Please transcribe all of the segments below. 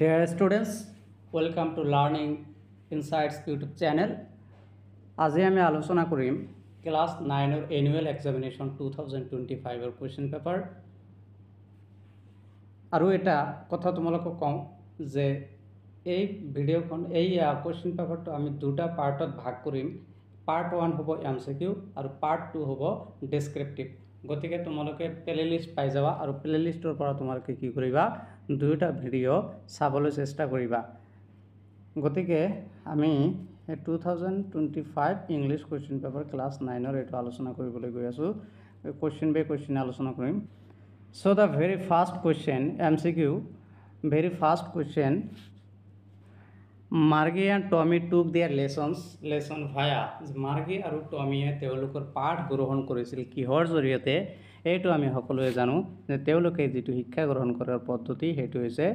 Dear students, welcome to Learning Insights YouTube channel. আজি আমি আলোচনা কৰিম ক্লাস 9 ৰ এনুৱেল এক্সামিনেশ্যন 2025 ৰ কোৱেশ্চন পেপাৰ। আৰু এটা কথা তোমালোকক কওঁ যে এই ভিডিঅ'খন কোৱেশ্চন পেপাৰটো আমি দুটা পাৰ্টত ভাগ কৰিম। পাৰ্ট 1 হ'ব এমসিকিউ আৰু পাৰ্ট 2 হ'ব ডেসক্ৰিপটিভ। গতিকে তোমালোকে প্লেলিষ্ট পাই যাবা আৰু প্লেলিষ্টৰ পৰা তোমালোকে কি কৰিবা দুটা ভিডিঅ' চাবলৈ চেষ্টা কৰিবা। গতিকে আমি 2025 ইংলিছ কুৱেশ্যন পেপাৰ ক্লাছ 9 এইটো আলোচনা কৰিবলৈ গৈ আছোঁ। কুৱেশ্যন বাই কুৱেশ্যন আলোচনা কৰিম। So the very first question MCQ, very first question, Margie and Tommy took their lesson via. Margie আৰু টমিয়ে তেওঁলোকৰ পাঠ গ্ৰহণ কৰিছিল কিহৰ জৰিয়তে? এইটো আমি সকলোৱে জানো যে তেওঁলোকে যিটো শিক্ষা গ্ৰহণ কৰাৰ পদ্ধতি সেইটো হৈছে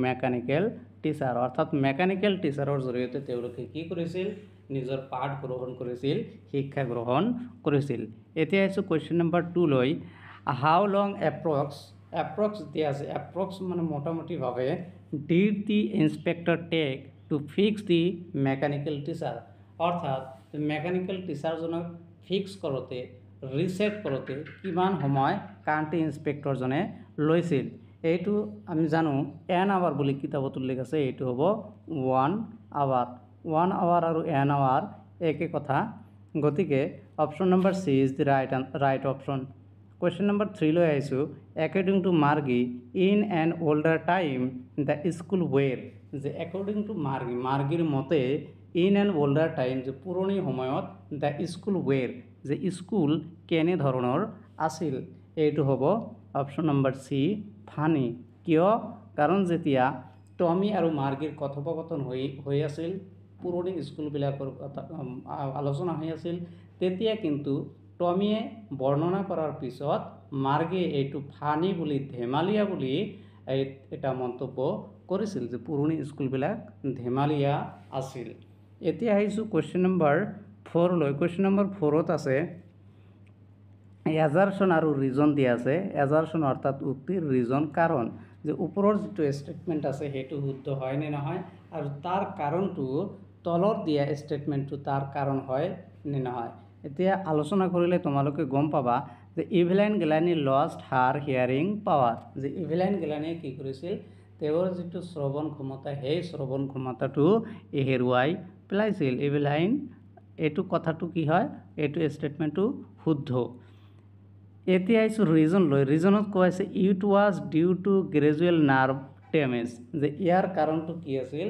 মেকানিকেল টিচাৰ, অৰ্থাৎ মেকানিকেল টিচাৰৰ জৰিয়তে তেওঁলোকে কি কৰিছিল? নিজৰ পাঠ গ্ৰহণ কৰিছিল, শিক্ষা গ্ৰহণ কৰিছিল। এতিয়া আহিছোঁ কুৱেশ্যন নম্বৰ 2 লৈ। হাউ লং এপ্ৰক্স দিয়া আছে, এপ্ৰক্স মানে মোটামুটিভাৱে did the inspector take to fix the mechanical teacher, অৰ্থাৎ মেকানিকেল টিচাৰজনক ফিক্স কৰোঁতে ৰিছেট কৰোঁতে কিমান সময় কাউণ্টি ইন্সপেক্টৰজনে লৈছিল? এইটো আমি জানো এন আৱাৰ বুলি কিতাপত উল্লেখ আছে, এইটো হ'ব 1 আৱাৰ। 1 আৱাৰ আৰু এন আৱাৰ একে কথা। গতিকে option number C is the right option. Question number 3 লৈ আহিছোঁ। According to Margie in an older time the school were, যে একৰ্ডিং টু মাৰ্গীৰ মতে ইন এন অল্ডাৰ টাইম, যে পুৰণি সময়ত দ্য স্কুল ৱেৰ, যে স্কুল কেনেধৰণৰ আছিল? এইটো হ'ব অপশ্যন নম্বৰ চি ফানি। কিয়? কাৰণ যেতিয়া টমি আৰু মাৰ্গীৰ কথোপকথন হৈ আছিল, পুৰণি স্কুলবিলাকৰ আলোচনা হৈ আছিল, তেতিয়া কিন্তু টমিয়ে বৰ্ণনা কৰাৰ পিছত মাৰ্গীয়ে এইটো ফানি বুলি, ধেমালীয়া বুলি এটা মন্তব্য কৰিছিল যে পুৰণি স্কুলবিলাক ধেমালীয়া আছিল। এতিয়া আহিছোঁ কুৱেশ্যন নম্বৰ 4 লৈ। কুৱেশ্যন নম্বৰ 4ত আছে এজাৰশ্যন আৰু ৰিজন দিয়া আছে। এজাৰশ্যন অৰ্থাৎ উক্তিৰ, ৰিজন কাৰণ, যে ওপৰৰ যিটো ষ্টেটমেণ্ট আছে সেইটো শুদ্ধ হয় নে নহয়, আৰু তাৰ কাৰণটো তলৰ দিয়া ষ্টেটমেণ্টটো তাৰ কাৰণ হয় নে নহয়। এতিয়া আলোচনা কৰিলে তোমালোকে গম পাবা যে ইভেলাইন গিলানী লষ্ট হাৰ হিয়াৰিং পাৱাৰ, যে ইভেলাইন গিলানীয়ে কি কৰিছিল? তেওঁৰ যিটো শ্ৰৱণ ক্ষমতা, সেই শ্ৰৱণ ক্ষমতাটো হেৰুৱাই পেলাইছিল। ইভেলাইন, এইটো কথাটো কি হয়? এইটো ষ্টেটমেণ্টটো শুদ্ধ। এতিয়া আহিছোঁ ৰিজন লৈ। ৰিজনত কোৱা হৈছে it was due to gradual nerve damage, যে ইয়াৰ কাৰণটো কি আছিল?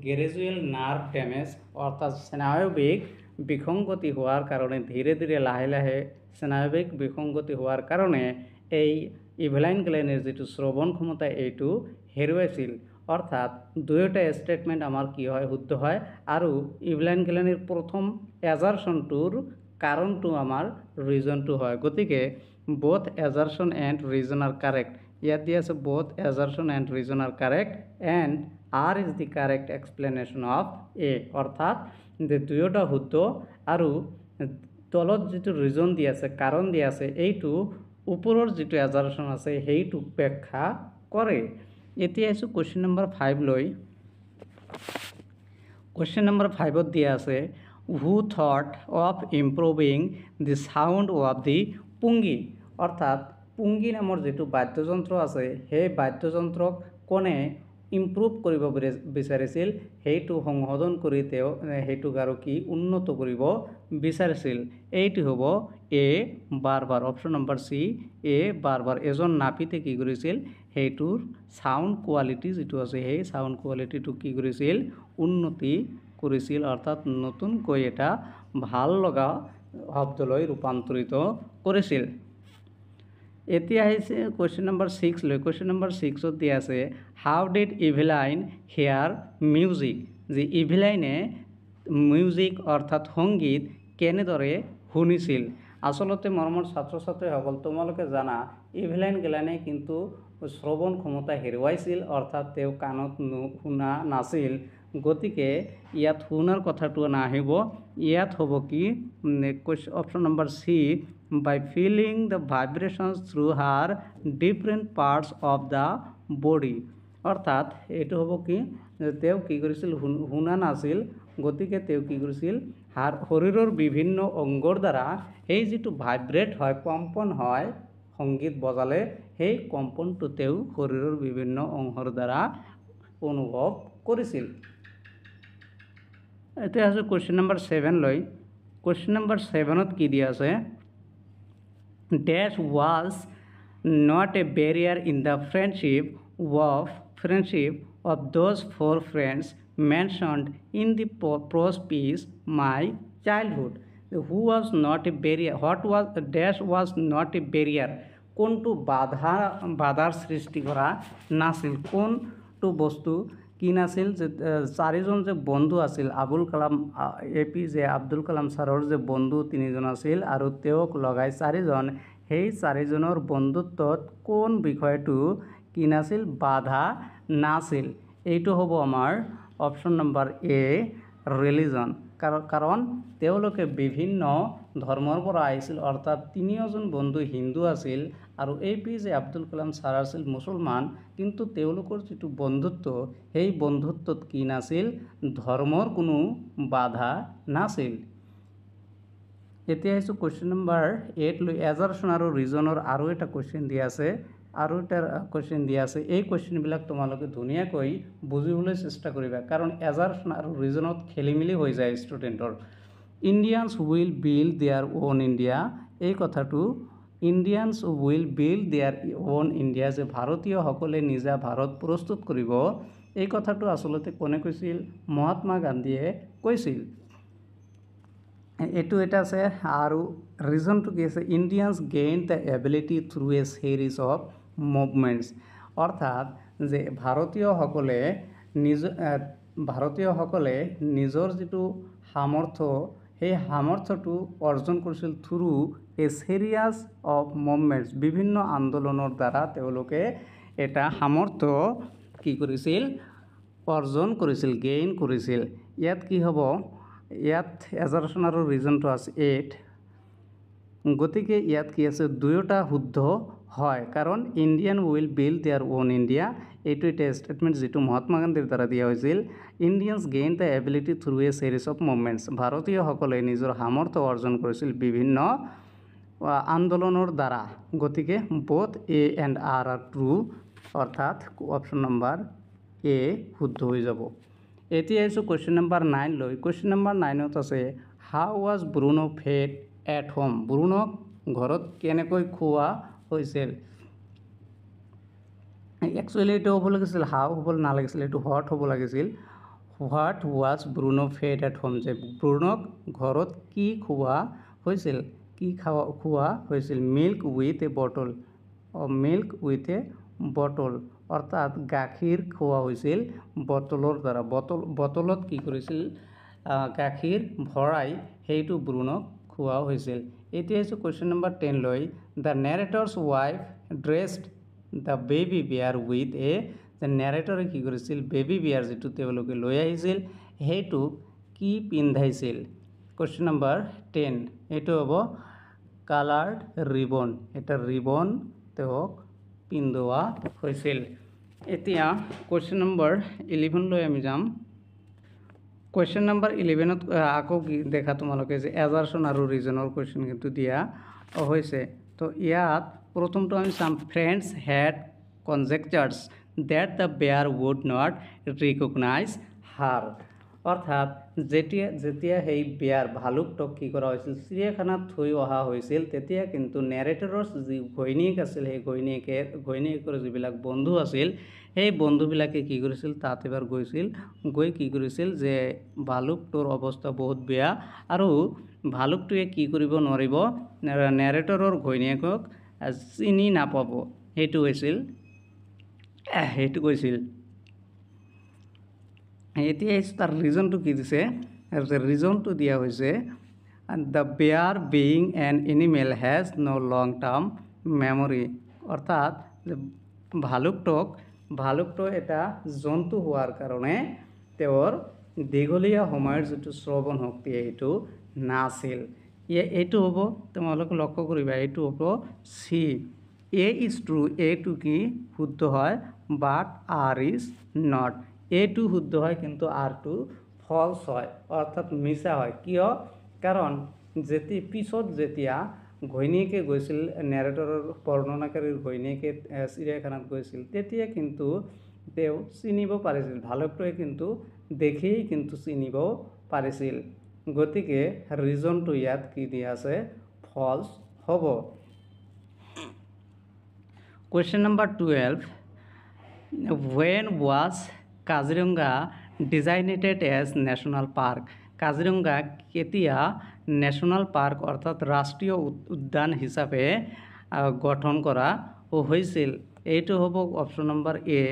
গ্ৰেজুৱেল নাৰ্ভ ডেমেজ, অৰ্থাৎ স্নায়ৱিক বিসংগতি হোৱাৰ কাৰণে, ধীৰে ধীৰে লাহে লাহে স্নায়ৱিক বিসংগতি হোৱাৰ কাৰণে এই ইভেলাইন গিলানীৰ যিটো শ্ৰৱণ ক্ষমতা এইটো হেৰুৱাইছিল। অৰ্থাৎ দুয়োটা ষ্টেটমেণ্ট আমাৰ কি হয়? শুদ্ধ হয়। আৰু ইভেলাইন গিলানীৰ প্ৰথম এজাৰশ্যনটোৰ কাৰণটো আমাৰ ৰিজনটো হয়। গতিকে both assertion and reason are correct. ইয়াত দিয়া আছে both assertion and reason are correct and R is the correct explanation of A, অৰ্থাৎ যে দুয়োটা শুদ্ধ আৰু তলত যিটো ৰিজন দিয়া আছে, কাৰণ দিয়া আছে, এইটো ওপৰৰ যিটো assertion আছে সেইটোক ব্যাখ্যা কৰে। এতিয়া আহিছোঁ কুৱেশ্যন নম্বৰ 5 লৈ। কুৱেশ্যন নম্বৰ 5ত দিয়া আছে who thought of improving the sound of the pungi, অৰ্থাৎ পুংগী নামৰ যিটো বাদ্যযন্ত্ৰ আছে সেই বাদ্যযন্ত্ৰক কোনে ইম্প্ৰুভ কৰিব বিচাৰিছিল? সেইটো সংশোধন কৰি তেওঁ সেইটোক আৰু কি উন্নত কৰিব বিচাৰিছিল? এইটো হ'ব এ বাৰবাৰ। অপশ্যন নম্বৰ চি এ বাৰবাৰ। এজন নাপিতে কি কৰিছিল? সেইটোৰ চাউণ্ড কোৱালিটি যিটো আছে সেই চাউণ্ড কোৱালিটিটো কি কৰিছিল? উন্নতি কৰিছিল, অৰ্থাৎ নতুনকৈ এটা ভাল লগা শব্দলৈ ৰূপান্তৰিত কৰিছিল। এতিয়া আহিছে কুৱেশ্যন নম্বৰ 6 লৈ। কুৱেশ্যন নম্বৰ 6ত দিয়া আছে হাউ ডিড ইভেলাইন হেয়াৰ মিউজিক, যে ইভেলাইনে মিউজিক অৰ্থাৎ সংগীত কেনেদৰে শুনিছিল? আচলতে মৰমৰ ছাত্ৰ ছাত্ৰীসকল, তোমালোকে জানা ইভেলাইন গিলানে কিন্তু শ্ৰৱণ ক্ষমতা হেৰুৱাইছিল, অৰ্থাৎ তেওঁ কাণত শুনা নাছিল। গতিকে ইয়াত শুনাৰ কথাটো নাহিব। ইয়াত হ'ব কি? Option number C by feeling the vibrations through her different parts of the body, অৰ্থাৎ এইটো হ'ব কি যে তেওঁ কি কৰিছিল শুনা নাছিল গতিকে তেওঁ কি কৰিছিল শৰীৰৰ বিভিন্ন অংগৰ দ্বাৰা এই যিটো ভাইব্ৰেট হয় কম্পন হয় সংগীত বজালে সেই কম্পনটো তেওঁ শৰীৰৰ বিভিন্ন অংগৰ দ্বাৰা অনুভৱ কৰিছিল। এতিয়া আছে কুৱেশ্যন নম্বৰ 7 লৈ কুৱেশ্যন নম্বৰ 7ত কি দিয়া আছে ডেছ was not a barrier in the friendship of those four friends mentioned in the prose piece my childhood. Who was not a barrier? What was dash was not a barrier? কোনটো বাধাৰ সৃষ্টি কৰা নাছিল কোনটো বস্তু কি নাছিল যে চাৰিজন যে বন্ধু আছিল আবুল কালাম APJ আব্দুল কালাম ছাৰৰ যে বন্ধু তিনিজন আছিল আৰু তেওঁক লগাই চাৰিজন সেই চাৰিজনৰ বন্ধুত্বত কোন বিষয়টো কি নাছিল বাধা নাছিল এইটো হ'ব আমাৰ অপশ্যন নম্বৰ A ৰিলিজন কাৰণ তেওঁলোকে বিভিন্ন ধৰ্মৰ পৰা আহিছিল অৰ্থাৎ তিনিওজন বন্ধু হিন্দু আছিল আৰু APJ আব্দুল কালাম ছাৰ আছিল মুছলমান কিন্তু তেওঁলোকৰ যিটো বন্ধুত্ব সেই বন্ধুত্বত কি নাছিল ধৰ্মৰ কোনো বাধা নাছিল। এতিয়া আহিছো কুৱেশ্যন নম্বৰ 8 লৈ এজাৰচন আৰু ৰিজনৰ আৰু এটা কুৱেশ্যন দিয়া আছে এই কুৱেশ্যনবিলাক তোমালোকে ধুনীয়াকৈ বুজিবলৈ চেষ্টা কৰিবা কাৰণ এজাৰচন আৰু ৰিজনত খেলিমেলি হৈ যায় ষ্টুডেণ্টৰ। Indians will build their own India এই কথাটো Indians will build their own India যে ভাৰতীয়সকলে নিজা ভাৰত প্ৰস্তুত কৰিব এই কথাটো আচলতে কোনে কৈছিল মহাত্মা গান্ধীয়ে কৈছিল। এইটো এটা আছে আৰু ৰিজনটো কি আছে Indians gain the ability through a series of movements অৰ্থাৎ যে ভাৰতীয়সকলে নিজৰ যিটো সামৰ্থ্য সেই সামৰ্থ্যটো অৰ্জন কৰিছিল through a series of movements বিভিন্ন আন্দোলনৰ দ্বাৰা তেওঁলোকে এটা সামৰ্থ্য কি কৰিছিল অৰ্জন কৰিছিল গেইন কৰিছিল। ইয়াত কি হ'ব ইয়াত এজাৰচন আৰু ৰিজনটো আছে 8 গতিকে ইয়াত কি আছে দুয়োটা শুদ্ধ হয় কাৰণ Indian will build their own India এইটো এটা ষ্টেটমেণ্ট যিটো মহাত্মা গান্ধীৰ দ্বাৰা দিয়া হৈছিল Indians gain the ability through a series of movements ভাৰতীয়সকলে নিজৰ সামৰ্থ্য অৰ্জন কৰিছিল বিভিন্ন আন্দোলনৰ দ্বাৰা গতিকে both A and R are true অৰ্থাৎ অপশ্যন নম্বৰ A শুদ্ধ হৈ যাব। এতিয়া আহিছোঁ কুৱেশ্যন নম্বৰ 9 লৈ কুৱেশ্যন নম্বৰ 9ত আছে how was Bruno fed at home ব্ৰুনক ঘৰত কেনেকৈ খোৱা হৈছিল একচুৱেলি এইটো হ'ব লাগিছিল হাউ হ'ব নালাগিছিল এইটো হোৱাট হ'ব লাগিছিল what was Bruno fed at home যে ব্ৰুনক ঘৰত কি খোৱা হৈছিল খোৱা হৈছিল মিল্ক উইথ এ বটল অৰ্থাৎ গাখীৰ খোৱা হৈছিল বটলৰ দ্বাৰা বটলত কি কৰিছিল গাখীৰ ভৰাই সেইটো ব্ৰুনক খোৱা হৈছিল। এতিয়া হৈছে কুৱেশ্যন নম্বৰ 10 লৈ the narrator's wife dressed the baby bear with যে নেৰেটৰে কি কৰিছিল বেবী বিয়াৰ যিটো তেওঁলোকে লৈ আহিছিল সেইটোক কি পিন্ধাইছিল কুৱেশ্যন নম্বৰ 10 এইটো হ'ব কালাৰ্ড ৰিবন এটা ৰিবন তেওঁক পিন্ধোৱা হৈছিল। এতিয়া কুৱেশ্যন নম্বৰ 11 লৈ আমি যাম কুৱেশ্যন নম্বৰ 11ত আকৌ দেখা তোমালোকে যে এজাৰচন আৰু ৰিজনৰ কুৱেশ্যন কিন্তু দিয়া হৈছে তো ইয়াত প্ৰথমটো আমি চাম ফ্ৰেণ্ডছ হেড কনজেকচাৰ্ছ ডেট দ্য বেয়াৰ উড নট ৰিকগনাইজ হাৰ অৰ্থাৎ যেতিয়া সেই বেয়াৰ ভালুকটোক কি কৰা হৈছিল চিৰিয়াখানাত থৈ অহা হৈছিল তেতিয়া কিন্তু নেৰেটৰৰ যি ঘৈণীয়েক আছিল সেই ঘৈণীয়েকৰ যিবিলাক বন্ধু আছিল সেই বন্ধুবিলাকে কি কৰিছিল তাত এবাৰ গৈ কি কৰিছিল যে ভালুকটোৰ অৱস্থা বহুত বেয়া আৰু ভালুকটোৱে কি কৰিব নোৱাৰিব নেৰেটৰৰ ঘৈণীয়েকক চিনি নাপাব সেইটো কৈছিল। এতিয়া তাৰ ৰিজনটো কি দিছে ৰিজনটো দিয়া হৈছে the bear being an animal has no' long term memory অৰ্থাৎ ভালুকটো এটা জন্তু হোৱাৰ কাৰণে তেওঁৰ দীঘলীয়া সময়ৰ যিটো শ্ৰৱণ শক্তি সেইটো নাছিল এইটো হ'ব তোমালোকে লক্ষ্য কৰিবা এইটো হ'ব চি এ ইজ ট্ৰু এইটো কি শুদ্ধ হয় বাট আৰ ইজ নট। এইটো শুদ্ধ হয় কিন্তু আৰটো ফলছ হয়, অৰ্থাৎ মিছা হয়। কিয়? কাৰণ পিছত যেতিয়া ঘৈণীয়েকে গৈছিল, নেৰেটৰৰ বৰ্ণনাকাৰীৰ ঘৈণীয়েকে চিৰিয়াখানাত গৈছিল, তেতিয়া কিন্তু তেওঁ চিনিব পাৰিছিল, ভালুকটোৱে কিন্তু দেখিয়েই কিন্তু চিনিব পাৰিছিল। গতিকে ৰিজনটো ইয়াত কি দিয়া আছে? ফলছ হ'ব। Question number 12, when was Kaziranga designated as national park? Kaziranga কেতিয়া ন্যাশনাল পাৰ্ক অৰ্থাৎ ৰাষ্ট্ৰীয় উদ্যান হিসাবে গঠন কৰা হয়েছিল? এইটো হ'ব অপশ্যন নম্বৰ এ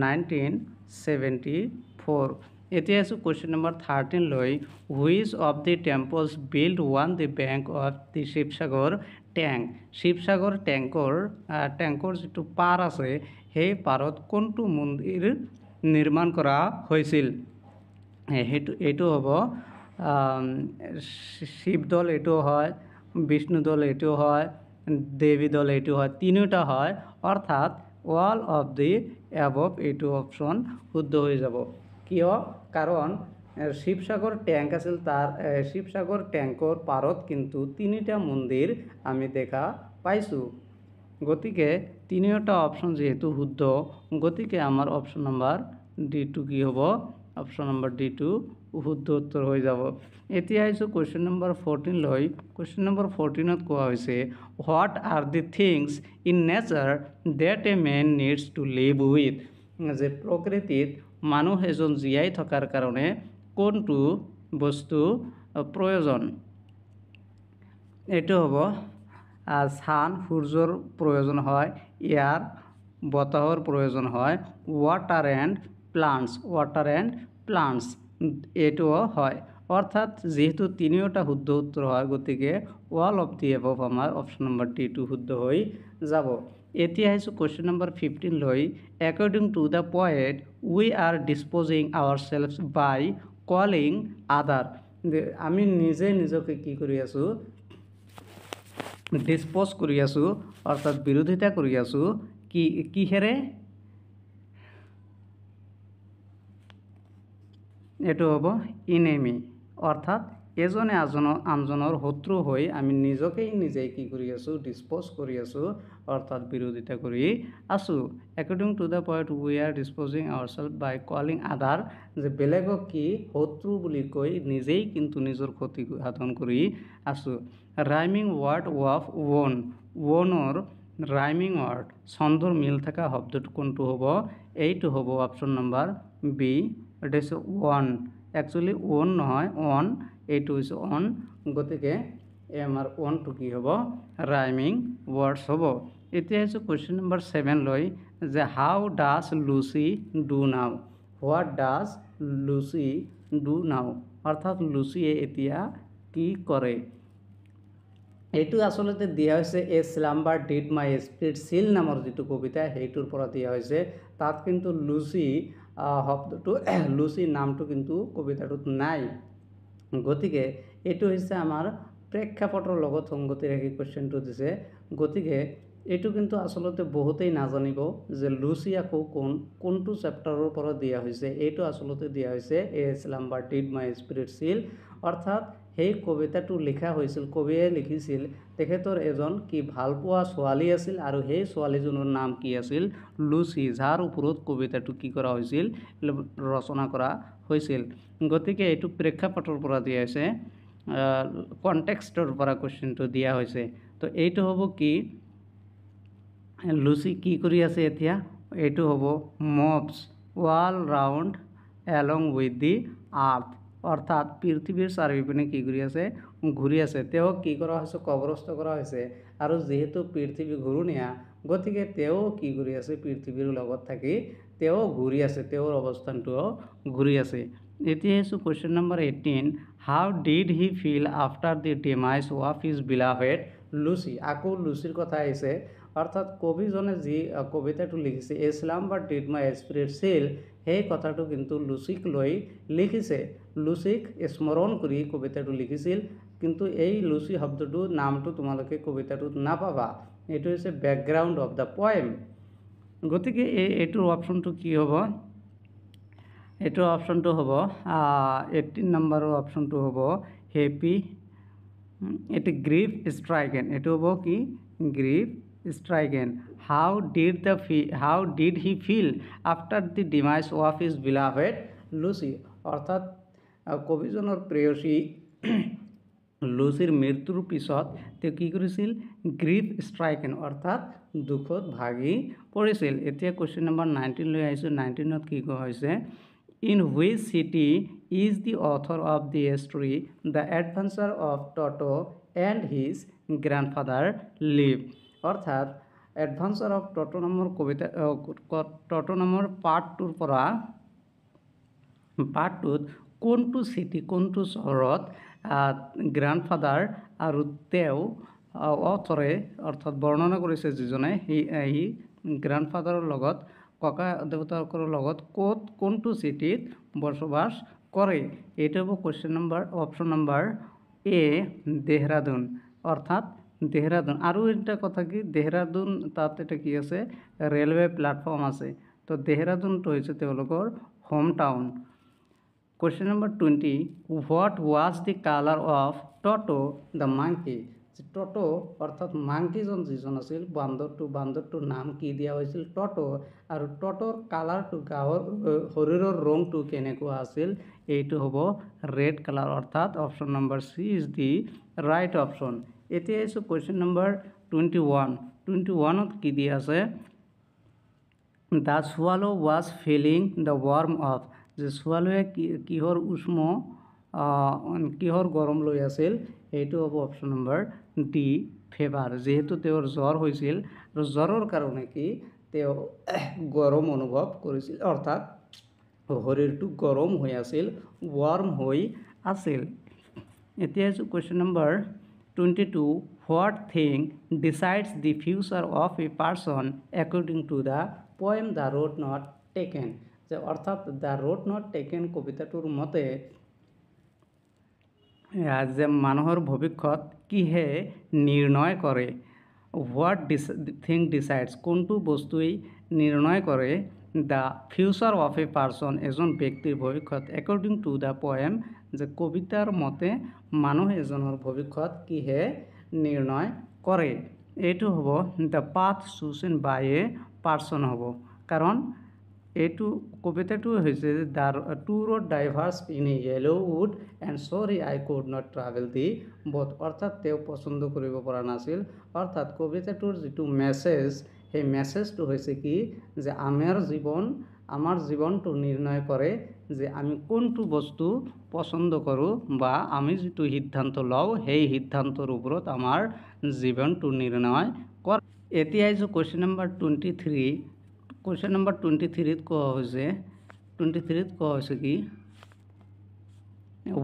1974। এতিয়া আছোঁ কুৱেশ্যন নম্বৰ 13 লৈ। Which of the temples build on the bank of the Sivasagar tank? Sivasagar ট্যাঙ্কৰ যিটো পাৰ আছে, সেই পাৰত কোনটো মন্দিৰ নিৰ্মাণ কৰা হৈছিল? এইটো হ'ব শিৱদৌল, এইটো হয় বিষ্ণুদৌল, এইটো হয় দেৱীদৌল, এইটো হয়, তিনিওটা হয়, অৰ্থাৎ অল অফ দি এবভ এইটো অপশ্যন শুদ্ধ হৈ যাব। কিয়? কাৰণ শিৱসাগৰ ট্যাঙ্ক আছিল, শিৱসাগৰ ট্যাঙ্কৰ পাৰত কিন্তু তিনিটা মন্দিৰ আমি দেখা পাইছোঁ। গতিকে তিনিওটা অপশ্যন যিহেতু শুদ্ধ, গতিকে আমাৰ অপশ্যন নম্বৰ ডিটো কি হ'ব? অপশ্যন নম্বৰ ডিটো শুদ্ধ উত্তৰ হৈ যাব। এতিয়া আহিছোঁ কুৱেশ্যন নম্বৰ 14 লৈ। কুৱেশ্যন নম্বৰ 14ত কোৱা হৈছে, what are the things in nature that a man needs to live with? যে প্ৰকৃতিত মানুহ এজন জীয়াই থকাৰ কাৰণে কোনটো বস্তু প্ৰয়োজন? এইটো হ'ব ছান, সূৰ্যৰ প্ৰয়োজন হয়, এয়াৰ, বতাহৰ প্ৰয়োজন হয়, ৱাটাৰ এণ্ড প্লাণ্টছ এইটোও হয়। অৰ্থাৎ যিহেতু তিনিওটা শুদ্ধ উত্তৰ হয়, গতিকে অল অফ দি এবভ আমাৰ অপশ্যন নম্বৰ ডিটো শুদ্ধ হৈ যাব। এতিয়া আহিছোঁ কুৱেশ্যন নম্বৰ 15 লৈ। According to the poet we are disposing our self by calling other. আমি নিজকে কি কৰি আছোঁ? ডিছপ'জ কৰি আছোঁ, অৰ্থাৎ বিৰোধিতা কৰি আছোঁ কিহেৰে? এইটো হ'ব ইনেমি, অৰ্থাৎ এজনে আনজনৰ শত্ৰু হৈ আমি নিজেই কি কৰি আছোঁ? ডিছপ'জ কৰি আছোঁ, অৰ্থাৎ বিৰোধিতা কৰি আছোঁ। According to the poet we are disposing our self by calling other, যে বেলেগক কি শত্ৰু বুলি কৈ নিজেই কিন্তু নিজৰ ক্ষতি সাধন কৰি আছোঁ। Rhyming word of owner rhyming word, ছন্দৰ মিল থকা শব্দটো কোনটো হ'ব? এইটো হ'ব অপশ্যন নম্বৰ বি, এইটো হৈছে ওৱান। একচুৱেলি ওন নহয়, অন, এইটো হৈছে অন। গতিকে আমাৰ ওনটো কি হ'ব? ৰাইমিং ৱাৰ্ডছ হ'ব। এতিয়া হৈছে কুৱেশ্যন নম্বৰ 7 লৈ, যে how does Lucy do now? What does Lucy do now? অৰ্থাৎ লুচিয়ে এতিয়া কি কৰে? এইটো আচলতে দিয়া হৈছে এ স্লাম্বাৰ ডিড মাই স্পিৰিট চিল নামৰ যিটো কবিতা, সেইটোৰ পৰা দিয়া হৈছে। তাত কিন্তু লুচি শব্দটো, লুচি নামটো কিন্তু কবিতাটোত নাই। গতিকে এইটো হৈছে আমাৰ প্ৰেক্ষাপটৰ লগত সংগতি ৰাখি কুৱেশ্যনটো দিছে। গতিকে এইটো কিন্তু আচলতে বহুতেই নাজানিব যে লুচি আকৌ কোনটো চেপ্টাৰৰ পৰা দিয়া হৈছে। এইটো আচলতে দিয়া হৈছে এ স্লাম্বাৰ ডিড মাই স্পিৰিট চিল, অৰ্থাৎ সেই কবিতাটো লিখা হৈছিল, কবিয়ে লিখিছিল, তেখেতৰ এজন কি ভালপোৱা ছোৱালী আছিল, আৰু সেই ছোৱালীজনৰ নাম কি আছিল? লুচি, যাৰ ওপৰত কবিতাটো কি কৰা হৈছিল? ৰচনা কৰা হৈছিল। গতিকে এইটো প্ৰেক্ষাপটৰ পৰা দিয়া হৈছে, কনটেক্সটৰ পৰা কুৱেশ্যনটো দিয়া হৈছে। তো এইটো হ'ব কি? লুচি কি কৰি আছে এতিয়া? এইটো হ'ব moves all round along with the earth, অৰ্থাৎ পৃথিৱীৰ চাৰিওপিনে কি কৰি আছে? ঘূৰি আছে। তেওঁক কি কৰা হৈছে? কবৰস্থ কৰা হৈছে। আৰু যিহেতু পৃথিৱী ঘূৰণীয়া, গতিকে তেওঁ কি কৰি আছে? পৃথিৱীৰ লগত থাকি তেওঁ ঘূৰি আছে, তেওঁৰ অৱস্থানটোও ঘূৰি আছে। এতিয়া আহিছোঁ question number 18, how did he feel after the demise of his beloved Lucy? আকৌ লুচিৰ কথা আহিছে, অৰ্থাৎ কবিজনে যি কবিতাটো লিখিছে এ স্লাম্বাৰ ডিড মাই স্পিৰিট চিল, সেই কথাটো কিন্তু লুচিক লৈ লিখিছে। লুচিক স্মৰণ কৰি কবিতাটো লিখিছিল, কিন্তু এই লুচি শব্দটো নামটো তোমালোকে কবিতাটোত নাপাবা। এইটো হৈছে বেকগ্ৰাউণ্ড অফ দ্য পয়েম। গতিকে এইটোৰ অপশ্যনটো কি হ'ব? এইটোৰ অপশ্যনটো হ'ব 18 নম্বৰৰ অপশ্যনটো হ'ব হেপি, এটি গ্রিফ স্ট্রাইকেন। এটো হবো কি grief stricken. How did he feel after the demise of his beloved Lucy. অর্থাৎ কবিজনৰ প্ৰেয়সী লুচিৰ মৃত্যুৰ পিছত তেওঁ কি কৰিছিল? গ্ৰিফ স্ট্ৰাইকেন অৰ্থাৎ দুখত ভাগি পৰিছিল। এতিয়া কুৱেশ্যন নম্বৰ 19 লৈ আহিছোঁ। 19ত কি কোৱা হৈছে? In which city is the author of the story The Adventure of Toto and his grandfather live? অর্থাৎ এডভেঞ্চাৰ অফ টটো নামৰ কবিতা টটো নামৰ পাৰ্টটোৰ পৰা পাৰ্টটোত কোনটো চিটি কোনটো চহৰত গ্ৰাণ্ডফাদাৰ আৰু তেওঁ অথৰে অৰ্থাৎ বৰ্ণনা কৰিছে যিজনে সি গ্ৰাণ্ডফাদাৰৰ লগত ককা দেউতাকৰ লগত কোনটো চিটিত বসবাস কৰে? এইটো হ'ব কুৱেশ্যন নম্বৰ অপশ্যন নম্বৰ এ দেহৰাদুন। অৰ্থাৎ দেহৰাদুন। আৰু এটা কথা কি দেহৰাদুন তাত এটা কি আছে? ৰেলৱে প্লেটফৰ্ম আছে। তো দেহৰাদুনটো হৈছে তেওঁলোকৰ home town. Question number 20 what was the colour of Toto the monkey? Toto অৰ্থাৎ মাংকিজন যিজন আছিল বান্দৰটোৰ নাম কি দিয়া হৈছিল? টটো। আৰু টটোৰ কালাৰটো শৰীৰৰ ৰংটো কেনেকুৱা আছিল? এইটো হ'ব ৰেড কালাৰ। অৰ্থাৎ option number C is the right option. এতিয়া আহিছোঁ কুৱেশ্যন নম্বৰ 21। 21ত কি দিয়া আছে? The swallow was feeling the warm of. যে সোৱালোৱে কিহৰ কিহৰ গৰম লৈ আছিল? এইটো হ'ব অপশ্যন নম্বৰ ডি ফিভাৰ। যিহেতু তেওঁৰ জ্বৰ হৈছিল আৰু জ্বৰৰ কাৰণে কি তেওঁ গৰম অনুভৱ কৰিছিল, অৰ্থাৎ শৰীৰটো গৰম হৈ আছিল, ৱাৰ্ম হৈ আছিল। এতিয়া আহিছোঁ question number 22 what thing decides the future of a person according to the poem the road not taken. যে অৰ্থাৎ দ্য ৰোড নট টেকেন কবিতাটোৰ মতে যে মানুহৰ ভৱিষ্যত কিহে নিৰ্ণয় কৰে? হোৱাট থিং ডিচাইডছ কোনটো বস্তুৱেই নিৰ্ণয় কৰে the future of a person এজন ব্যক্তিৰ ভৱিষ্যত একৰ্ডিং টু দ্য পয়েম যে কবিতাৰ মতে মানুহ এজনৰ ভৱিষ্যত কিহে নিৰ্ণয় কৰে? এইটো হ'ব the path chosen by a person হ'ব। কাৰণ এইটো কবিতাটো হৈছে the two road diverse in a yellow wood and sorry I could not travel the both. অৰ্থাৎ তেওঁ পচন্দ কৰিব পৰা নাছিল। অৰ্থাৎ কবিতাটোৰ যিটো মেছেজ সেই মেছেজটো হৈছে কি যে আমাৰ জীৱনটো নিৰ্ণয় কৰে যে আমি কোনটো বস্তু পচন্দ কৰোঁ বা আমি যিটো সিদ্ধান্ত লওঁ সেই সিদ্ধান্তৰ ওপৰত আমাৰ জীৱনটো নিৰ্ণয় কৰে। এতিয়া আহিছোঁ কুৱেশ্যন নম্বৰ 23। কুৱেশ্যন নম্বৰ 23ত কোৱা হৈছে কি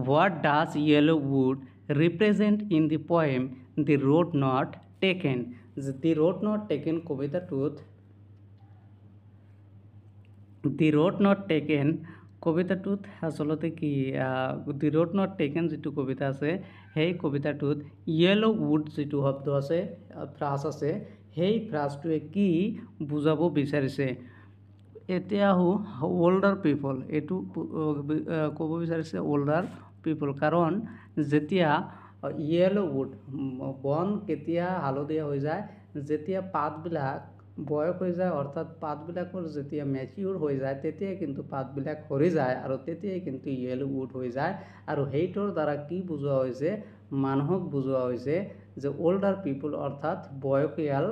what does yellow wood represent in the poem the road not taken? যে দি ৰোড নট টেকেন কবিতাটোত দি ৰোড নট টেকেন কবিতাটোত আচলতে কি দি ৰোড নট টেকেন যিটো কবিতা আছে সেই কবিতাটোত য়েলো উড যিটো শব্দ আছে ফ্ৰাজ আছে সেই ফ্ৰাজটোৱে কি বুজাব বিচাৰিছে? এতিয়া ওল্ডাৰ পিপল। এইটো ক'ব বিচাৰিছে ওল্ডাৰ পিপল। কাৰণ যেতিয়া য়েলো উড বন কেতিয়া হালধীয়া হৈ যায়? যেতিয়া পাতবিলাক বয়স হৈ যায়, অৰ্থাৎ পাতবিলাকৰ যেতিয়া মেচিউৰ হৈ যায় তেতিয়াই কিন্তু পাতবিলাক সৰি যায় আৰু তেতিয়াই কিন্তু য়েলো উড হৈ যায়। আৰু সেইটোৰ দ্বাৰা কি বুজোৱা হৈছে? মানুহক বুজোৱা হৈছে যে ওল্ডাৰ পিপল অৰ্থাৎ বয়সীয়াল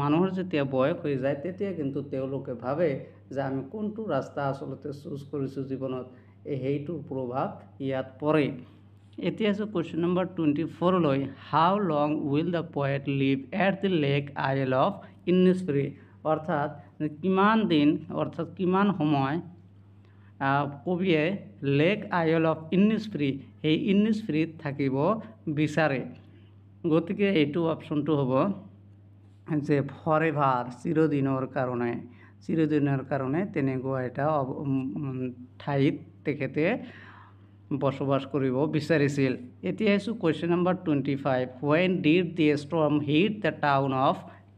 মানুহৰ যেতিয়া বয়স হৈ যায় তেতিয়া কিন্তু তেওঁলোকে ভাবে যে আমি কোনটো ৰাস্তা আচলতে চুজ কৰিছোঁ জীৱনত, সেইটোৰ প্ৰভাৱ ইয়াত পৰে। এতিয়া আছে কুৱেশ্যন নম্বৰ 24লৈ how long will the poet live at the lake isle of Innisfree? অৰ্থাৎ কিমান সময় কবিয়ে লেক আইল অফ ইনিছফ্ৰি সেই ইনিছফ্ৰিত থাকিব বিচাৰে? গতিকে এইটো অপশ্যনটো হ'ব যে ফৰএভাৰ চিৰদিনৰ কাৰণে তেনেকুৱা এটা ঠাইত তেখেতে বসবাস কৰিব বিচাৰিছিল। এতিয়া আহিছোঁ question number 25 when did the storm hit the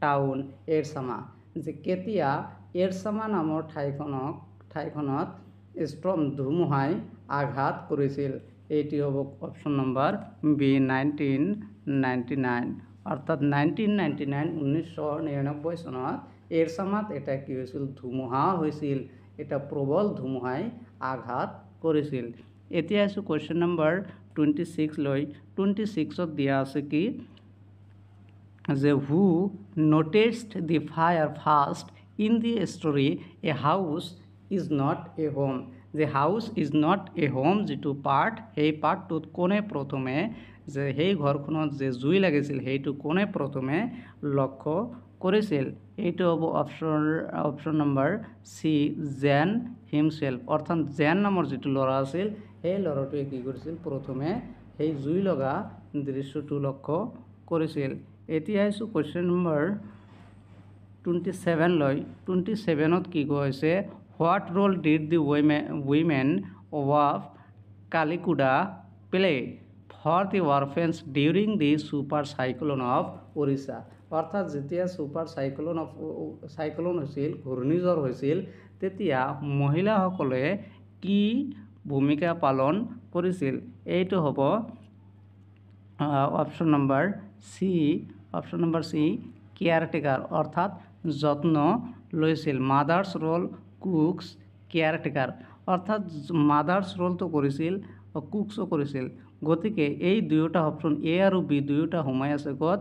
town এৰ চামা? যে কেতিয়া এৰচামা নামৰ ঠাইখনত ষ্ট্ৰম ধুমুহাই আঘাত কৰিছিল। এইটি হ'ব অপশ্যন নম্বৰ বি 1999, অৰ্থাৎ 1999 1999 চনত এৰচামাত এটা কি হৈছিল, ধুমুহা হৈছিল, এটা প্ৰবল ধুমুহাই আঘাত কৰিছিল। এতিয়া আছোঁ কুৱেশ্যন নম্বৰ 26 লৈ। 26ত দিয়া আছে কি যে who noticed the fire first in the story a house is not a home. যে house is not a home যিটো পাৰ্ট, সেই পাৰ্টটোত কোনে প্ৰথমে যে সেই ঘৰখনত যে জুই লাগিছিল সেইটো কোনে প্ৰথমে লক্ষ্য কৰিছিল। এইটো হ'ব অপশ্যন নম্বৰ চি জেন হিমছেল্ফ, অৰ্থাৎ জেন নামৰ যিটো ল'ৰা আছিল সেই ল'ৰাটোৱে কি কৰিছিল, প্ৰথমে সেই জুই লগা দৃশ্যটো লক্ষ্য কৰিছিল। এতিয়া আহিছোঁ কুৱেশ্যন নম্বৰ 27 লৈ। 27ত কি কোৱা হৈছে, what role did the women of Kalikuda play for the orphans during the super cyclone of Orissa. অৰ্থাৎ যেতিয়া ছুপাৰ চাইক্লন হৈছিল, ঘূৰ্ণিঝড় হৈছিল, তেতিয়া মহিলাসকলে কি ভূমিকা পালন কৰিছিল। এইটো হ'ব অপশ্যন নম্বৰ চি কেয়াৰটেকাৰ, অৰ্থাৎ যত্ন লৈছিল। মাদাৰ্ছ ৰ'ল, কুকছ, কেয়াৰটেকাৰ, অৰ্থাৎ মাদাৰ্ছ ৰ'লটো কৰিছিল, কুকছো কৰিছিল। গতিকে এই দুয়োটা অপশ্যন এ আৰু বি দুয়োটা সোমাই আছে ক'ত,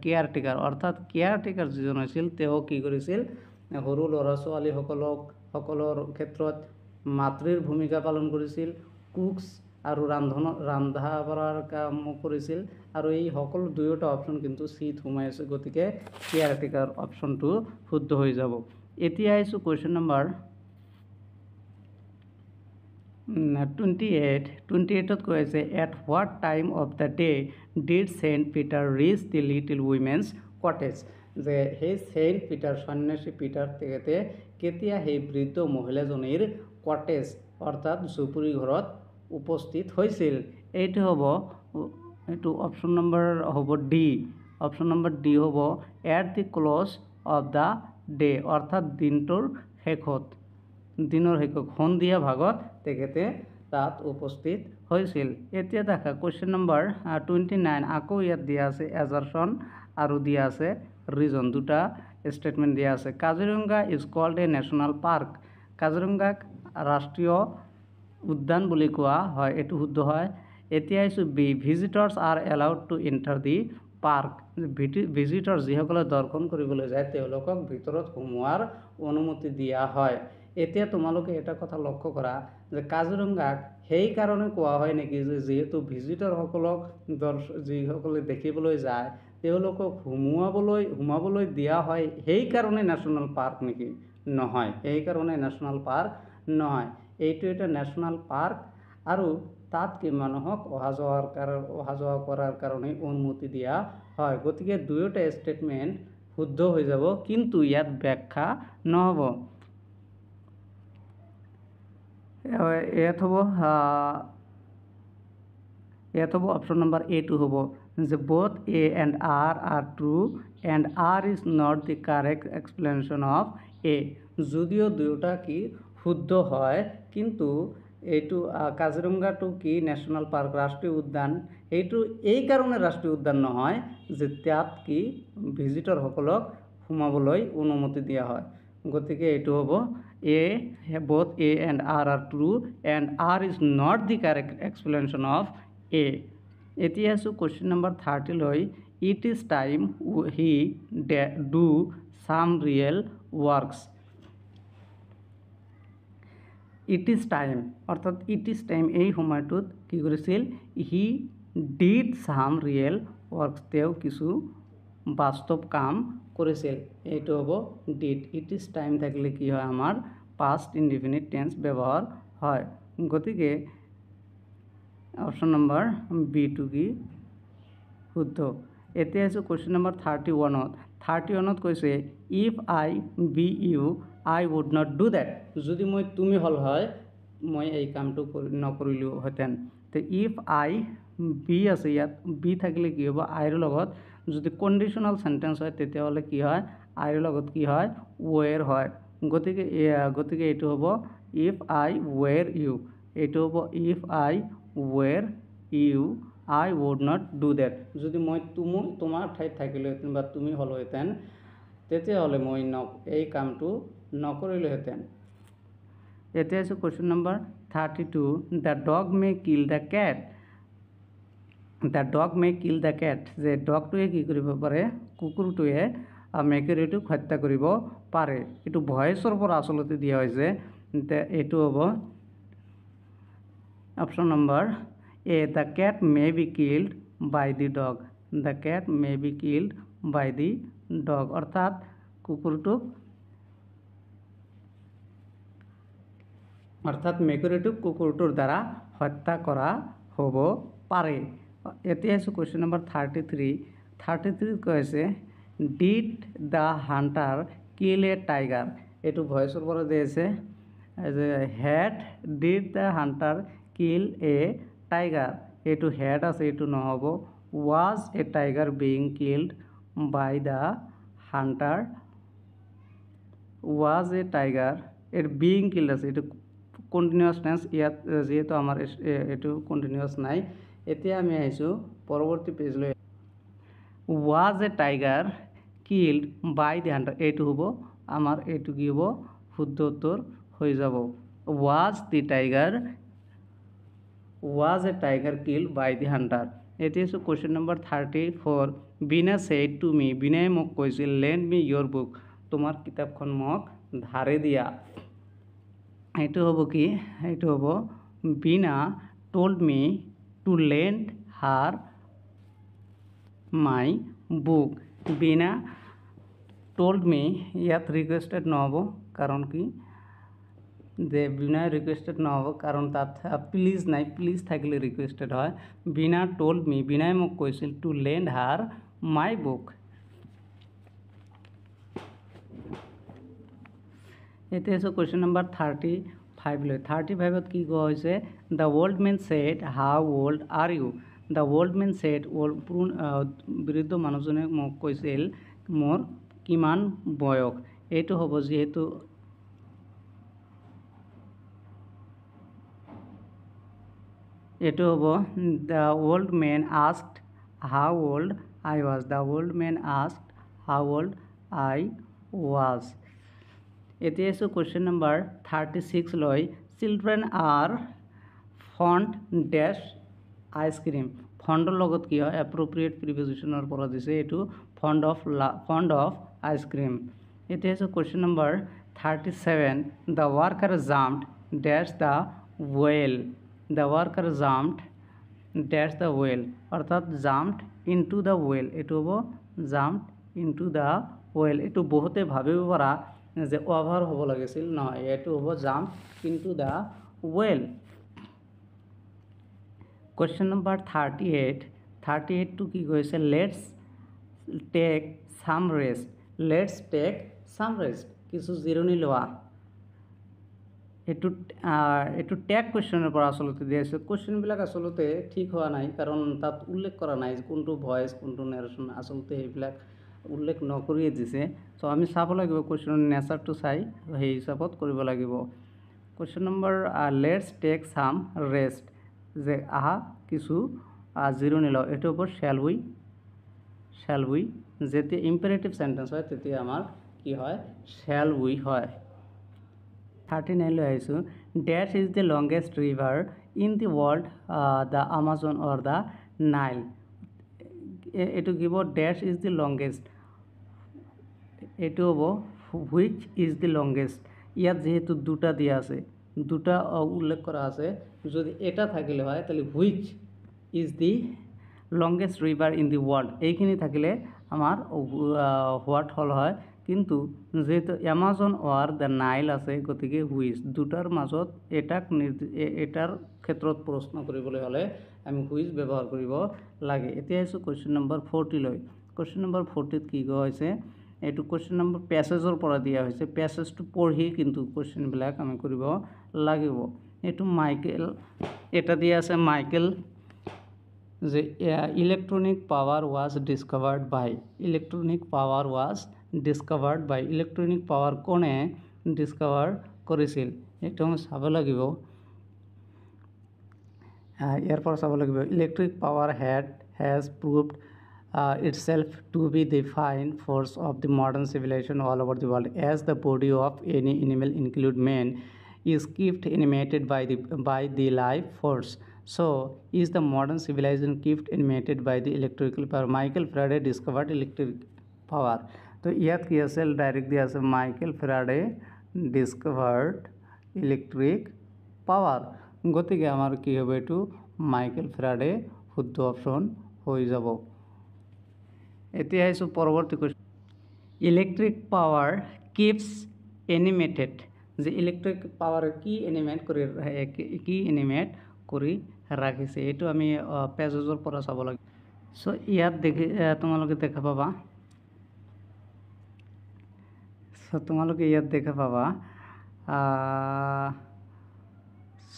কেয়াৰটেকাৰ, অৰ্থাৎ কেয়াৰটেকাৰ যিজন হৈছিল তেওঁ কি কৰিছিল, সৰু ল'ৰা ছোৱালীসকলৰ ক্ষেত্ৰত মাতৃৰ ভূমিকা পালন কৰিছিল, কুকছ আৰু ৰন্ধা বঢ়াৰ কাম কৰিছিল। আৰু এই সকলো দুয়োটা অপশ্যন কিন্তু চিত সোমাই আছে, গতিকে কেয়াৰটেকাৰ অপশ্যনটো শুদ্ধ হৈ যাব। এতিয়া আহিছোঁ কুৱেশ্যন নম্বৰ 28ত কৈ আছে at what time of the day did Saint Peter reach the little women's cottage. যে সেই ছেইণ্ট পিটাৰ, সন্ন্যাসী পিটাৰ তেখেতে কেতিয়া সেই বৃদ্ধ মহিলাজনীৰ কটেজ অৰ্থাৎ জুপুৰি ঘৰত উপস্থিত হৈছিল। এইটো অপশ্যন নম্বৰ হ'ব ডি। অপশ্যন নম্বৰ ডি হ'ব at the close of the day, অৰ্থাৎ দিনৰ শেষত সন্ধিয়া ভাগত তেখেতে তাত উপস্থিত হৈছিল। এতিয়া দেখা কুৱেশ্যন নম্বৰ 29, আকৌ ইয়াত দিয়া আছে এজাৰছন আৰু দিয়া আছে ৰিজন, দুটা ষ্টেটমেণ্ট দিয়া আছে। Kaziranga is called a national park, কাজিৰঙাক ৰাষ্ট্ৰীয় উদ্যান বুলি কোৱা হয়, এইটো শুদ্ধ হয়। এতিয়া আহিছোঁ B visitors are allowed to enter the park. Visitor যিসকলে দৰ্শন কৰিবলৈ যায় তেওঁলোকক ভিতৰত সোমোৱাৰ অনুমতি দিয়া হয়। এতিয়া তোমালোকে এটা কথা লক্ষ্য কৰা যে কাজিৰঙাক সেইকাৰণে কোৱা হয় নেকি যে যিহেতু ভিজিটৰসকলক যিসকলে দেখিবলৈ যায় তেওঁলোকক সোমাবলৈ দিয়া হয়, সেইকাৰণে নেশ্যনেল পাৰ্ক নেকি? নহয়, সেইকাৰণে নেশ্যনেল পাৰ্ক নহয়। এইটো এটা নেশ্যনেল পাৰ্ক আৰু তাত কি মানুহক অহা যোৱা কৰাৰ কাৰণে অনুমতি দিয়া হয়। গতিকে দুয়োটা ষ্টেটমেণ্ট শুদ্ধ হৈ যাব, কিন্তু ইয়াত ব্যাখ্যা নহ'ব। ইয়াত হ'ব অপশ্যন নম্বৰ এটো হ'ব যে both A and R true and R is not the correct explanation of A. যদিও দুয়োটা কি শুদ্ধ হয়, কিন্তু এইটো কাজিৰঙাটো কি নেশ্যনেল পাৰ্ক, ৰাষ্ট্ৰীয় উদ্যান, সেইটো এই কাৰণে ৰাষ্ট্ৰীয় উদ্যান নহয় যে তাত কি ভিজিটৰসকলক সোমাবলৈ অনুমতি দিয়া হয়। গতিকে এইটো হ'ব both A and R are true and R is not the correct explanation of A. এতিয়া আছোঁ কুৱেশ্যন নম্বৰ 30 লৈ। It is time he do some real works. It is time, অৰ্থাৎ it is time এই সময়টোত কি কৰিছিল, he did some real works, তেওঁ কিছু বাস্তৱ কাম কৰিছিল। এইটো হ'ব ডিড। ইট ইজ টাইম থাকিলে কি হয়, আমাৰ পাষ্ট ইনডিফিনিট টেন্স ব্যৱহাৰ হয়। গতিকে অপশ্যন নম্বৰ বিটো কি শুদ্ধ। এতিয়া আহিছোঁ কুৱেশ্যন নম্বৰ 31ত। 31ত কৈছে if I be you I would not do that. যদি তুমি হ'ল হয় মই এই কামটো নকৰিলোহেঁতেন। তো ইফ আই বি আছে, ইয়াত বি থাকিলে কি হ'ব, আইৰ লগত যদি কণ্ডিশ্যনেল চেণ্টেন্স হয় তেতিয়াহ'লে কি হয়, আইৰ লগত কি হয় ৱেৰ হয় গতিকে এইটো হ'ব ইফ আই ৱেৰ ইউ এইটো হ'ব if I were you I would not do that যদি মই তোমাৰ ঠাইত থাকিলোহেঁতেন বা তুমি হ'লোহেঁতেন তেতিয়াহ'লে মই এই কামটো নকৰিলোহেঁতেন। এতিয়া আছে question number 32 the dog may kill the cat the dog may kill the cat যে ডগটোৱে কি কৰিব পাৰে কুকুৰটোৱে মেকুৰীটোক হত্যা কৰিব পাৰে এইটো ভয়েছৰ পৰা আচলতে দিয়া হৈছে এইটো হ'ব option number A the cat may be killed by the dog the cat may be killed by the dog অৰ্থাৎ মেকুৰীটোক কুকুৰটোৰ দ্বাৰা হত্যা কৰা হ'ব পাৰে। এতিয়া আছে কুৱেশ্যন নম্বৰ 33 কৈছে did the hunter kill a tiger এইটো ভয়েছৰ পৰা দিছে যে head did the hunter kill a tiger এইটো হেড আছে এইটো নহ'ব was a tiger being killed by the hunter was a tiger এইটো বিং কিল্ড আছে এইটো কণ্টিনিউৱাছ টেন্স ইয়াত যিহেতু আমাৰ এইটো কণ্টিনিউৱাছ নাই এতিয়া আমি আহিছোঁ পৰৱৰ্তী পেজলৈ was a tiger killed by the hunter এইটো হ'ব আমাৰ এইটো কি হ'ব শুদ্ধ উত্তৰ হৈ যাব was a tiger killed by the hunter. এতিয়া আছোঁ কুৱেশ্যন নম্বৰ 34 বিনা ছেইড টু মি বিনাই মোক কৈছিল লেণ্ড মি ইয়'ৰ বুক তোমাৰ কিতাপখন মোক ধাৰে দিয়া এইটো হ'ব কি এইটো হ'ব বিনা told me to lend her my book বিনা told me ইয়াত ৰিকুৱেষ্টেড নহ'ব কাৰণ কি যে বিনা ৰিকুৱেষ্টেড নহ'ব কাৰণ তাত প্লিজ নাই প্লিজ থাকিলে ৰিকুৱেষ্টেড হয় বিনা told me বিনাই মোক কৈছিল to lend her my book এতিয়া আছে কুৱেশ্যন নম্বৰ 35 লৈ 35ত কি কোৱা হৈছে the old man said how old are you the old man said বৃদ্ধ মানুহজনে মোক কৈছিল মোৰ কিমান বয়স এইটো হ'ব যিহেতু এইটো হ'ব the old men asked how old I was the old men asked how old I was. এতিয়া আছোঁ কুৱেশ্যন নম্বৰ 36 লৈ চিলড্ৰেন আৰ ফণ্ড ডেছ আইচক্ৰীম ফণ্ডৰ লগত কি হয় এপ্ৰপ্ৰিয়েট প্ৰিপজিশ্যনৰ পৰা দিছে এইটো ফণ্ড অফ আইচক্ৰীম। এতিয়া আছে question number 37 the worker jumped dash the well the worker jumped dash the well অৰ্থাৎ জাম্পড ইনটু দ্য ৱেল এইটো হ'ব জাম্পড ইনটু দ্য ৱেল এইটো বহুতে ভাবিব পৰা যে অভাৰ হ'ব লাগিছিল নহয় এইটো হ'ব jump into the well. Question number 38টো কি কৈছে লেটছ টেক ছাম ৰেষ্ট কিছু জিৰণি লোৱা এইটো টেক কুৱেশ্যনৰ পৰা আচলতে দিয়া আছে কুৱেশ্যনবিলাক আচলতে ঠিক হোৱা নাই কাৰণ তাত উল্লেখ কৰা নাই কোনটো ভইচ কোনটো নেৰেশ্যন আচলতে সেইবিলাক উল্লেখ নকৰিয়ে দিছে চ' আমি চাব লাগিব কুৱেশ্যনৰ নেচাৰটো চাই সেই হিচাপত কৰিব লাগিব। Question number let's take some rest যে আহা কিছু জিৰণি লওঁ এইটো হ'ব শ্যাল উই যেতিয়া ইম্পেৰেটিভ চেণ্টেন্স হয় তেতিয়া আমাৰ কি হয় শ্যাল উই হয়। 39 লৈ আহিছোঁ that is the longest river in the world the Amazon or the Nile এইটো কি হ'ব ডেট ইজ দি লংগেষ্ট এইটো হ'ব হুইচ ইজ দি লংগেষ্ট ইয়াত যিহেতু দুটা দিয়া আছে দুটা উল্লেখ কৰা আছে যদি এটা থাকিলে হয় তাহলে which is the longest river in the world এইখিনি থাকিলে আমাৰ হোৱাট হল হয় কিন্তু যেহেতু এমাজন অৰ দ্য নাইল আছে গতিকে হুইচ দুটাৰ মাজত এটাৰ ক্ষেত্ৰত প্ৰশ্ন কৰিবলৈ হ'লে আমি হুইচ ব্যৱহাৰ কৰিব লাগে। এতিয়া আহিছোঁ কুৱেশ্যন নম্বৰ 40 লৈ কুৱেশ্যন নম্বৰ 40ত কি কোৱা হৈছে এইটো কুৱেশ্যন নম্বৰ পেছেজৰ পৰা দিয়া হৈছে পেছেজটো পঢ়ি কিন্তু কুৱেশ্যনবিলাক আমি কৰিব লাগিব এইটো মাইকেল এটা দিয়া আছে মাইকেল যে electronic power was discovered by discovered by electronic power কোনে ডিস্কভাৰ কৰিছিল এইটো আমি চাব লাগিব ইয়াৰ পৰা চাব লাগিব electric power has proved itself to be the fine force of the modern civilization all over the world as the body of any animal include man is kept animated by the life force so is the modern civilization kept animated by the electrical power Michael Faraday discovered electric power তো ইয়াত কি আছে direct দিয়া আছে Michael Faraday discovered electric power গতিকে আমাৰ কি হ'ব এইটো মাইকেল ফেৰাডে শুদ্ধ অপশ্যন হৈ যাব এতিয়া আহিছোঁ পৰৱৰ্তী question electric power keeps animated যে ইলেক্ট্ৰিক পাৱাৰ কি এনিমেট কৰি ৰাখিছে এইটো আমি পেজৰ পৰা চাব লাগিব চ' ইয়াত দেখি তোমালোকে দেখা পাবা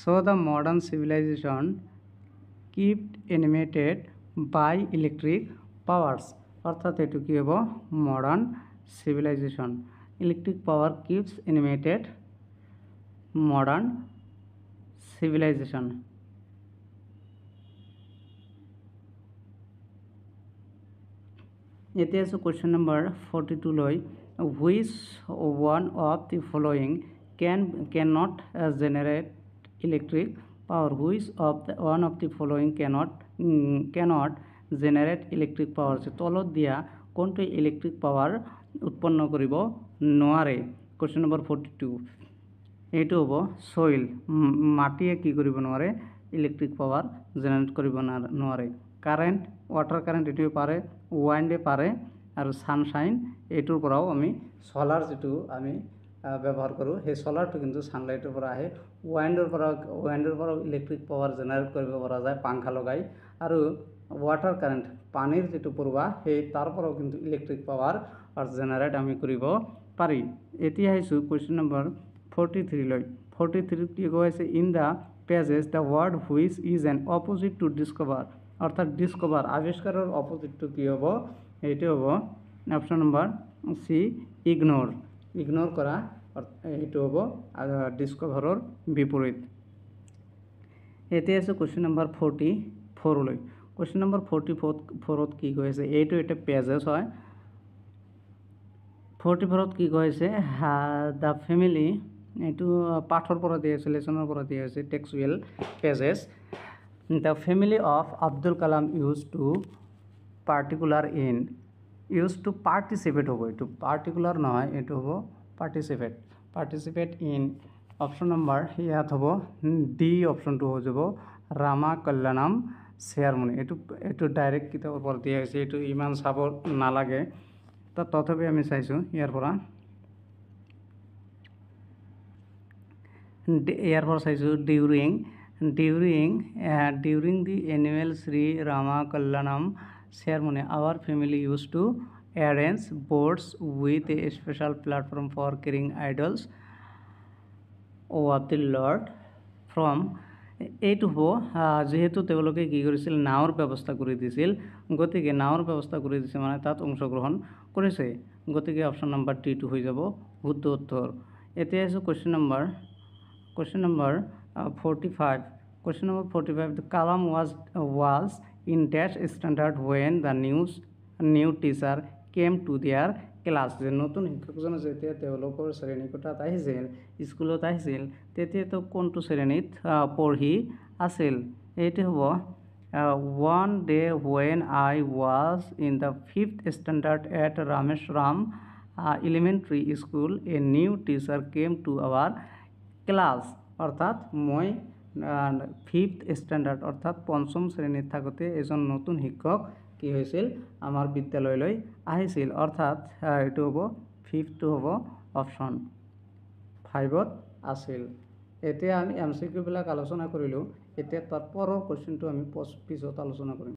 so the modern civilization kept animated by electric powers অর্থাৎ এটু কি হবো modern civilization electric power keeps animated modern civilization এতে আছে question number 42 লয় which one of the following cannot generate electric power which of the one of the following cannot generate electric power তলত দিয়া কোনটো ইলেক্ট্রিক পাৱাৰ উৎপন্ন কৰিব নোৱাৰে question number 42 এইটো হ'ব soil মাটিয়ে কি কৰিব নোৱাৰে ইলেক্ট্ৰিক পাৱাৰ জেনাৰেট কৰিব নোৱাৰে কাৰেন্ট ওয়াটাৰ কাৰেন্ট এটিও পাৰে উইন্ডে পাৰে আৰু সানশাইন এইটোৰ পৰাও আমি সোলাৰ যেটো আমি ব্যৱহাৰ কৰোঁ সেই সোলাৰটো কিন্তু সানলাইটৰ পৰা আহে উইন্ডৰ পৰা ইলেক্ট্ৰিক পাৱাৰ জেনাৰেট কৰিব পৰা যায় পাংখা লগাই আৰু ওয়াটাৰ কাৰেন্ট পানীৰ যেটো প্ৰবাহ সেই তাৰ পৰাও কিন্তু ইলেক্ট্ৰিক পাৱাৰ জেনাৰেট আমি কৰিব পাৰি এতিয়া আহিছোঁ কোৱেশ্চন নম্বৰ 43 লৈ 43 কি কৈছে in the pages the word which is an opposite to discover অর্থাৎ ডিসকভার আবিষ্কারের অপোজিটটো কি হ'ব এইটো হ'ব অপশন নম্বৰ সি ইগনোৰ কৰা এইটো হ'ব ডিসকভাৰৰ বিপৰীত এতিয়া আছে কোৱেশ্চন নম্বৰ 44 লৈ কোৱেশ্চন নম্বৰ 44ত কি কৈছে এইটো এটা পেজেস হয় 44ত কি কৈছে দা ফ্যামিলি এইটো পাঠৰ পৰা দিয়া আছে লেসনৰ পৰা দিয়া আছে টেক্সচুৱেল pages the family of Abdul Kalam used to participate hobo to particular নহয় এটো hobo participate in option number ইয়াত hobo D option to ho jabo Rama Kalyanam ceremony এটো ডাইরেক্ট কিতাবৰ পৰা দিয়া আছে এটো ইমান চাব নালাগে তো তথাপি আমি চাইছো ইয়াৰ পৰা চাইছো during the annual Sri Rama Kalyanam ceremony our family used to arrange boards with a special platform for carrying idols of the Lord from এইটো হ'ব যেহেতু তেওঁলোকে কি কৰিছিল নাওৰ ব্যৱস্থা কৰি দিছিল গতিকে নাওৰ ব্যৱস্থা কৰি দিছে মানে তাত অংশগ্ৰহণ কৰিছে গতিকে অপচন নম্বৰ ডি টো হৈ যাব শুদ্ধ উত্তৰ এতিয়া আছে question number 45 Question number 45 the Kalam was in dash standard when the new teacher came to their class যে নতুন শিক্ষকজন যেতিয়া তেওঁলোকৰ শ্ৰেণীকোঠাত আহিছিল স্কুলত আহিছিল তেতিয়া তো কোনটো শ্ৰেণীত পঢ়ি আছিল এইটো হ'ব one day when I was in the 5th standard at Rameshram elementary school a new teacher came to our class অর্থাৎ মই 5th স্ট্যান্ডার্ড অর্থাৎ পঞ্চম শ্রেণীত থাকতে এজন নতুন শিক্ষক কি হয়েছিল আমার বিদ্যালয়লৈ আহিছিল অর্থাৎ এটো হ'ব 5th হ'ব অপশন 5ত আছিল এতিয়া আমি এমসিকিউ বিলাক আলোচনা কৰিলো এতিয়া তাৰ পৰৰ কোৱেশ্চনটো আমি পিছত আলোচনা কৰিম